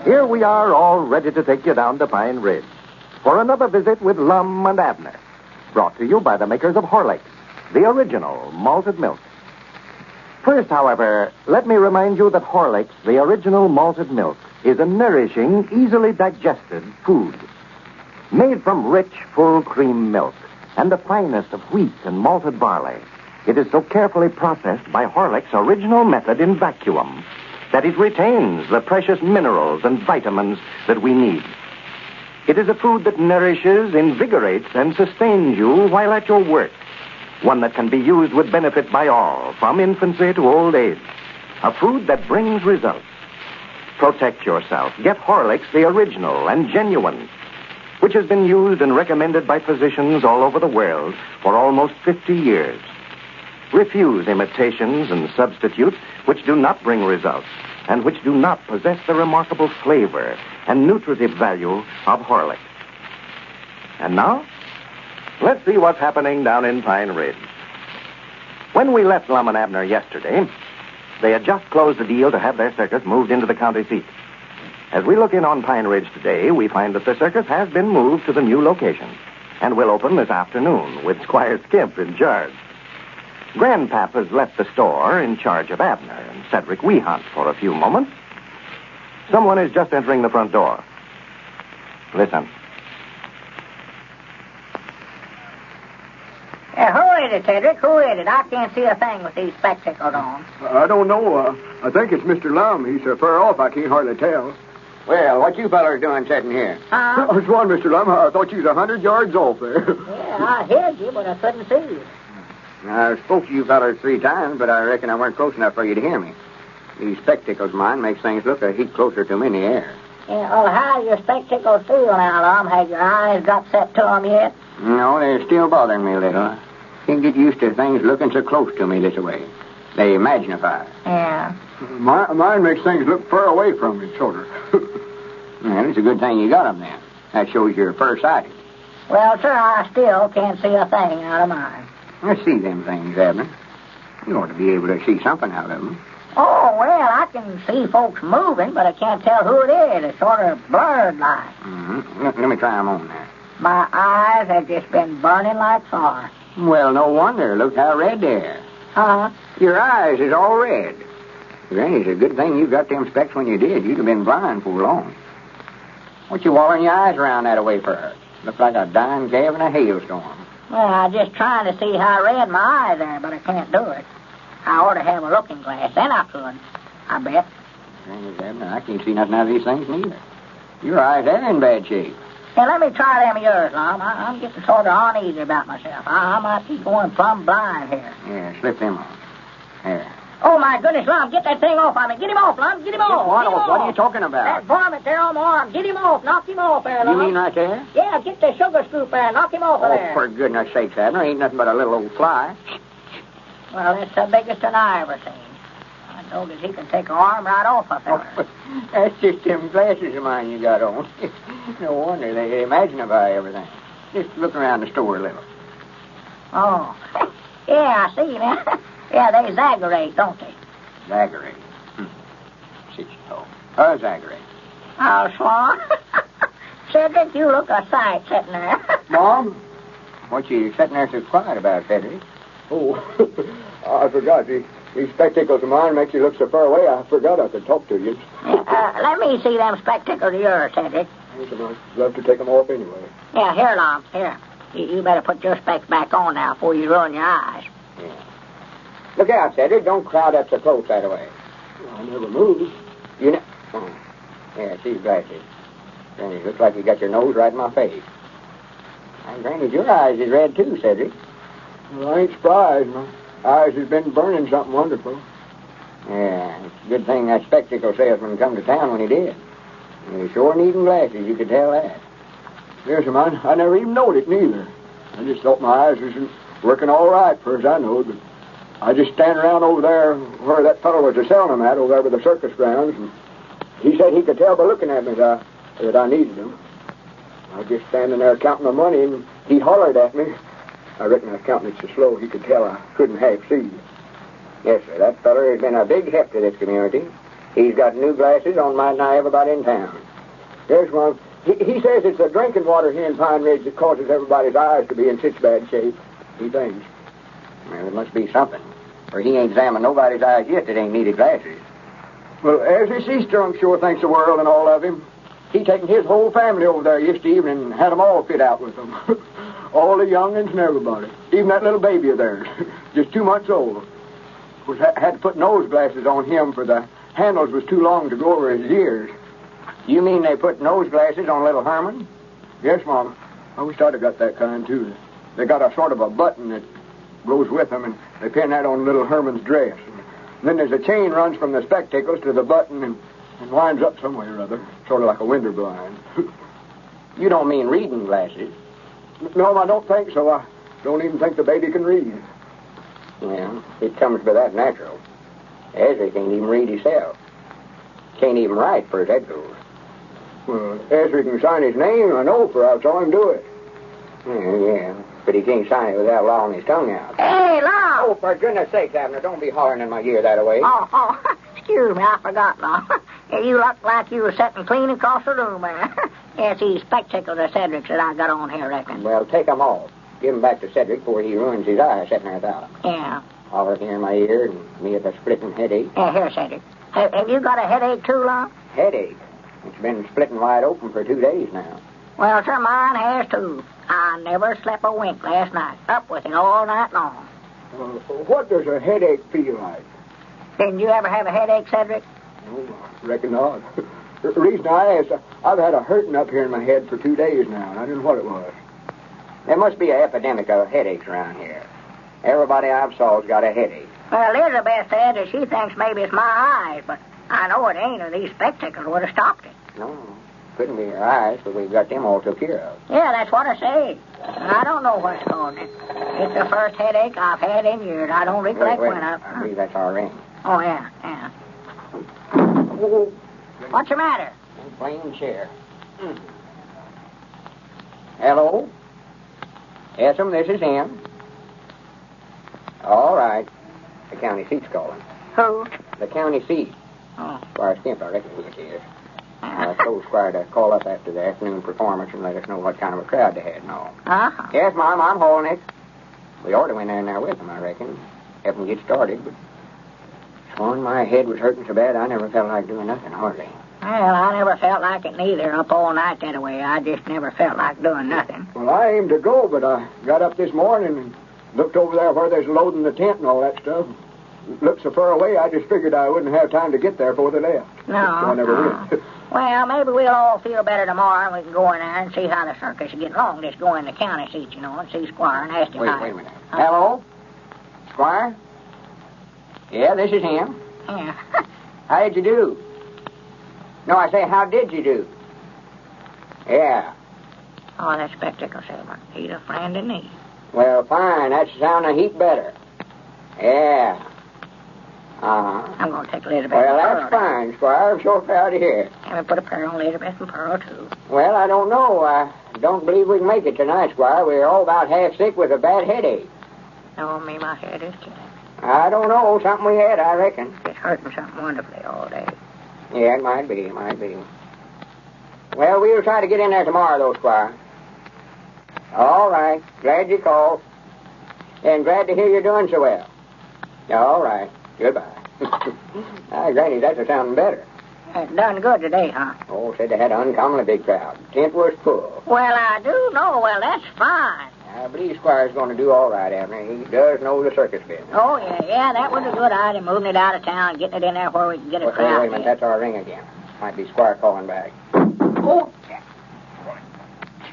Here we are, all ready to take you down to Pine Ridge for another visit with Lum and Abner, brought to you by the makers of Horlicks, the original malted milk. First, however, let me remind you that Horlicks, the original malted milk, is a nourishing, easily digested food. Made from rich, full cream milk and the finest of wheat and malted barley, it is so carefully processed by Horlicks' original method in vacuum that it retains the precious minerals and vitamins that we need. It is a food that nourishes, invigorates, and sustains you while at your work. One that can be used with benefit by all, from infancy to old age. A food that brings results. Protect yourself. Get Horlicks, the original and genuine, which has been used and recommended by physicians all over the world for almost 50 years. Refuse imitations and substitutes which do not bring results and which do not possess the remarkable flavor and nutritive value of Horlicks. And now, let's see what's happening down in Pine Ridge. When we left Lum and Abner yesterday, they had just closed a deal to have their circus moved into the county seat. As we look in on Pine Ridge today, we find that the circus has been moved to the new location and will open this afternoon with Squire Skimp in charge. Grandpap has left the store in charge of Abner and Cedric Weehunt for a few moments. Someone is just entering the front door. Listen. Who is it, Cedric? Who is it? I can't see a thing with these spectacles on. I don't know. I think it's Mr. Lum. He's so far off I can't hardly tell. Well, what you fellers doing sitting here? I was one, Mr. Lum. I thought you was 100 yards off there. Yeah, I heard you, but I couldn't see you. I spoke to you fellers 3 times, but I reckon I weren't close enough for you to hear me. These spectacles of mine makes things look a heap closer to me in the air. Yeah, well, how your spectacles feel now, Lum? Have your eyes got set to them yet? No, they're still bothering me a little. Can't get used to things looking so close to me this way. They magnify. Yeah. Mine makes things look far away from me, sort of. Well, it's a good thing you got them then. That shows you're far-sighted. Well, sir, I still can't see a thing out of mine. Let's see them things, Abner. You ought to be able to see something out of them. Oh, well, I can see folks moving, but I can't tell who it is. It's sort of blurred like. Mm-hmm. Let me try them on there. My eyes have just been burning like fire. Well, no wonder. Look how red they are. Huh? Your eyes is all red. Granny, it's a good thing you got them specs when you did. You'd have been blind for long. What you wallering your eyes around that away for? Looks like a dying calf in a hailstorm. Well, I'm just trying to see how red my eyes are, but I can't do it. I ought to have a looking glass. Then I could. I bet. Granny, Abner, I can't see nothing out of these things neither. Your eyes are in bad shape. Hey, let me try them of yours, Lum. I'm getting sort of uneasy about myself. I might be going plumb blind here. Yeah, slip them on. There. Oh, my goodness, Lum, get that thing off on me. Get him off, Lum. Get him off. What Get him off? off. What are you talking about? That varmint there on my arm. Get him off. Knock him off there, Lum. You mean right there? Yeah, get the sugar scoop there. Knock him off of there. Oh, for goodness sakes, Abner. Ain't nothing but a little old fly. Well, that's the biggest one I ever seen. I notice he can take an arm right off a fella. Oh, that's just them glasses of mine you got on. No wonder they magnify everything. Just look around the store a little. Oh. Yeah, I see now. Yeah, they exaggerate, don't they? Zachary. Zachary. Oh, Swan. Cedric, you look a sight sitting there. Mom? What you sitting there so quiet about, Cedric? Oh, I forgot. These spectacles of mine make you look so far away, I forgot I could talk to you. Let me see them spectacles of yours, Cedric. I'd love to take them off anyway. Yeah, here, Lum. Here. You better put your specs back on now before you ruin your eyes. Yeah. Look out, Cedric. Don't crowd up so close that way. I never moved. You know... Oh. Yeah, see glasses. Granny, looks like you got your nose right in my face. And Granny, your eyes is red too, Cedric. Well, I ain't surprised. My eyes has been burning something wonderful. Yeah, it's a good thing that spectacle salesman come to town when he did. He sure needing glasses, you could tell that. Yes, man, I never even knowed it neither. I just thought my eyes was working all right, for as I knowed, but I just stand around over there where that fellow was a-selling them at, over there by the circus grounds, and he said he could tell by looking at me that I needed them. I was just standing there counting my money, and he hollered at me. I reckon I was counting it so slow he could tell I couldn't half see. Yes, sir, that feller has been a big help to this community. He's got new glasses on might not everybody in town. Yes, Mom. He says it's the drinking water here in Pine Ridge that causes everybody's eyes to be in such bad shape. He thinks. Well, it must be something. For he ain't examined nobody's eyes yet that ain't needed glasses. Well, as his sister, I'm sure, thinks the world and all of him. He taken his whole family over there yesterday evening and had them all fit out with them. All the young'uns and everybody. Even that little baby of theirs. Just 2 months old. Of course, had to put nose glasses on him for the handles was too long to go over his ears. You mean they put nose glasses on little Herman? Yes, Mama. I wish I'd have got that kind, too. They got a sort of a button that goes with them, and they pin that on little Herman's dress. And then there's a chain runs from the spectacles to the button and winds up some way or other, sort of like a window blind. You don't mean reading glasses? No, I don't think so. I don't even think the baby can read. Well, it comes to that natural. Ezra can't even read himself. Can't even write, for that goes. Well, Ezra can sign his name, I know, for I saw him do it. Yeah, but he can't sign it without lolling his tongue out. Hey, Law! Oh, for goodness sake, Abner, don't be hollering in my ear that way. Oh, excuse me, I forgot, Law. You look like you were sitting clean across the room there. Yes, these spectacles are Cedric's that I got on here, reckon. Well, take 'em off. Give 'em back to Cedric before he ruins his eyes sitting there without 'em. Yeah. Holler here in my ear and me with a splitting headache. Yeah, here, Cedric. Have you got a headache, too, Law? Headache? It's been splitting wide open for 2 days now. Well, sir, mine has, too. I never slept a wink last night. Up with it all night long. What does a headache feel like? Didn't you ever have a headache, Cedric? Oh, I reckon not. The reason I asked, I've had a hurting up here in my head for 2 days now, and I didn't know what it was. There must be an epidemic of headaches around here. Everybody I've saw's got a headache. Well, Elizabeth said that she thinks maybe it's my eyes, but I know it ain't, or these spectacles would have stopped it. No, couldn't be your eyes, but we've got them all took care of. Yeah, that's what I say. I don't know what's causing it. It's the first headache I've had in years. I don't recollect when I believe that's our ring. Oh, yeah. What's the matter? Plain chair. Hello? Yes'm, this is him. All right. The county seat's calling. Who? The county seat. Oh. Squire Skimp, I reckon it is. I told Squire to call up after the afternoon performance and let us know what kind of a crowd they had and all. Uh-huh. Yes, Mom, I'm hauling it. We ought to went in there with them, I reckon. Help them get started, but... Sworn my head was hurting so bad I never felt like doing nothing, hardly. Well, I never felt like it neither, up all night that way. I just never felt like doing nothing. Well, I aimed to go, but I got up this morning and looked over there where there's loading the tent and all that stuff. Looked so far away, I just figured I wouldn't have time to get there before they left. No. So I never went. Well, maybe we'll all feel better tomorrow and we can go in there and see how the circus is getting along. Just go in the county seat, you know, and see Squire and ask him how... Wait a minute. Hello? Squire? Yeah, this is him. Yeah. How did you do? No, I say, how did you do? Yeah. Oh, that spectacle salesman. He's a friend in need. Well, fine. That's sounding a heap better. Yeah. Uh-huh. I'm going to take Elizabeth Well, and that's Pearl. fine, Squire. I'm so proud to hear. And we put a pair on Elizabeth and Pearl, too. Well, I don't know. I don't believe we can make it tonight, Squire. We're all about half sick with a bad headache. Oh, me, my head is killing. I don't know. Something we had, I reckon. It's hurting something wonderfully all day. Yeah, it might be. Well, we'll try to get in there tomorrow, though, Squire. All right. Glad you called. And glad to hear you're doing so well. All right. Goodbye. Granny, that's sounding better. It's done good today, huh? Oh, said they had an uncommonly big crowd. Tent was full. Well, I do know. Well, that's fine. I believe Squire's going to do all right, Abner. He does know the circus business. Oh, yeah, that was a good idea, moving it out of town and getting it in there where we can get a crowd. Wait a minute, that's our ring again. Might be Squire calling back. Oh,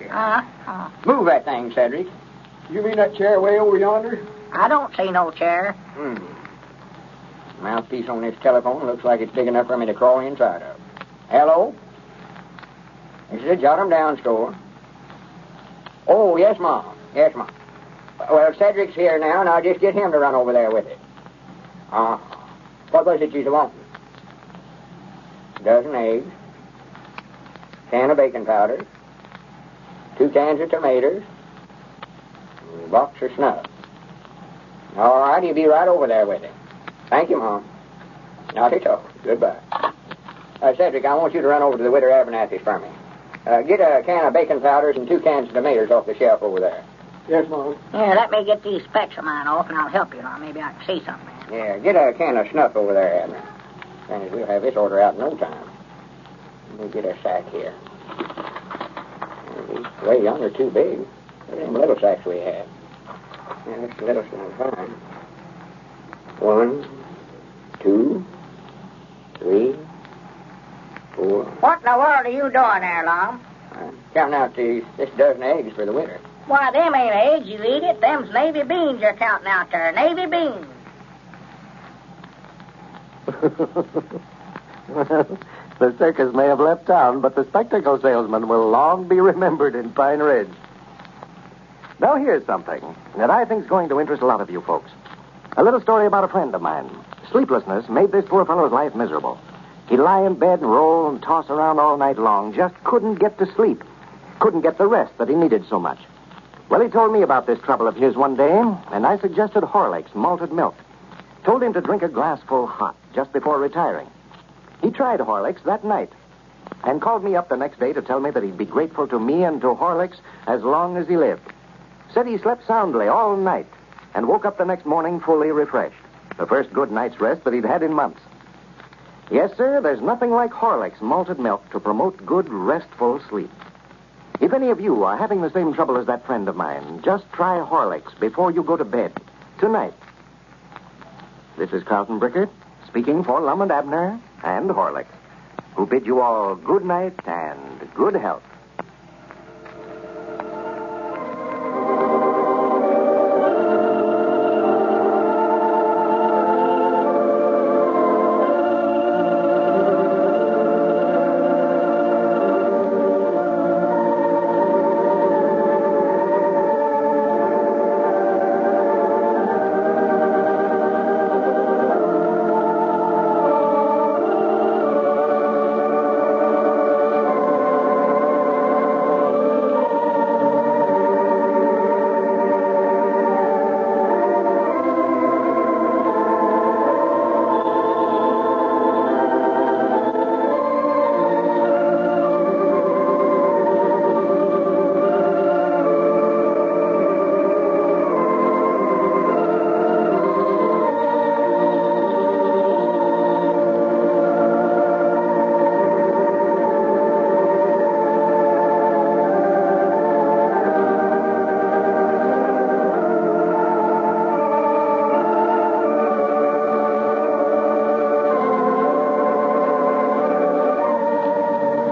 yeah. Move that thing, Cedric. You mean that chair way over yonder? I don't see no chair. Mouthpiece on this telephone looks like it's big enough for me to crawl inside of. Hello? This is a jot'em down store. Oh, yes, Mom. Yes, Mom. Well, Cedric's here now, and I'll just get him to run over there with it. What was it you wanted? A dozen eggs, can of baking powder, 2 cans of tomatoes, and a box of snuff. All right, he'll be right over there with it. Thank you, Mom. Not at all. Goodbye. Cedric, I want you to run over to the Widow Abernathy's for me. Get a can of bacon powders and 2 cans of tomatoes off the shelf over there. Yes, Mom. Yeah, let me get these specs of mine off, and I'll help you. Now, maybe I can see something. Yeah, get a can of snuff over there, Abner. And we'll have this order out in no time. Let me get a sack here. These way young are too big. Look at them little sacks we have. Yeah, that's the littlest one I'll find. 1, 2, 3, 4. What in the world are you doing there, Lum? Counting out this dozen eggs for the winter. Why, them ain't eggs, you idiot. Them's navy beans you're counting out there. Navy beans. Well, the circus may have left town, but the spectacle salesman will long be remembered in Pine Ridge. Now, here's something that I think is going to interest a lot of you folks. A little story about a friend of mine. Sleeplessness made this poor fellow's life miserable. He'd lie in bed and roll and toss around all night long, just couldn't get to sleep. Couldn't get the rest that he needed so much. Well, he told me about this trouble of his one day, and I suggested Horlick's malted milk. Told him to drink a glassful hot just before retiring. He tried Horlick's that night and called me up the next day to tell me that he'd be grateful to me and to Horlick's as long as he lived. Said he slept soundly all night and woke up the next morning fully refreshed. The first good night's rest that he'd had in months. Yes, sir, there's nothing like Horlick's malted milk to promote good, restful sleep. If any of you are having the same trouble as that friend of mine, just try Horlick's before you go to bed tonight. This is Carlton Brickert, speaking for Lum and Abner and Horlick's, who bid you all good night and good health.